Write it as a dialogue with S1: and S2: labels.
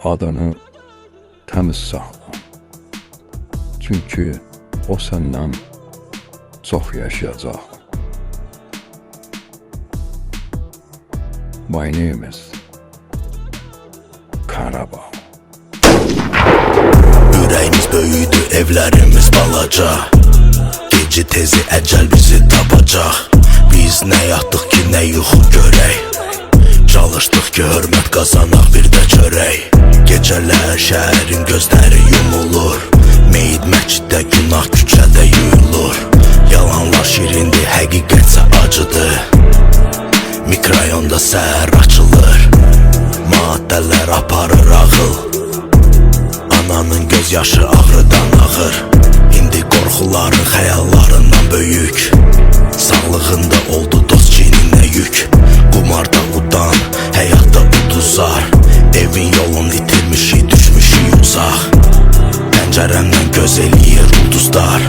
S1: adını təmiz saxla. Çünki o səndən çox yaşayacaq. My name is Qarabağ.
S2: Ürəyimiz böyüdü, evlərimiz balaca. Gecə tezi əcəl bizi tapacaq. Biz nə yatdıq ki, nə yuxu görək. Çalışdıq ki, hörmət qazanaq, bir də çörək. Gecələr şəhərin gözləri yumulur. Meyid məsciddə, günah küçədə yuyulur. Yalanlar şirindir, həqiqətsə acıdır. Mikrayonda səhər açılır. Maddələr aparır ağıl. Ananın göz yaşı ağrıdan ağır. İndi qorxuların xəyallarından böyük. Sağlığında oldu dost çiyninə yük. Qumarda udan, həyatda uduzar. Evin yolunu itirmişik, düşmüşük uzaq. Pəncərəmdən göz eləyir ulduzlar.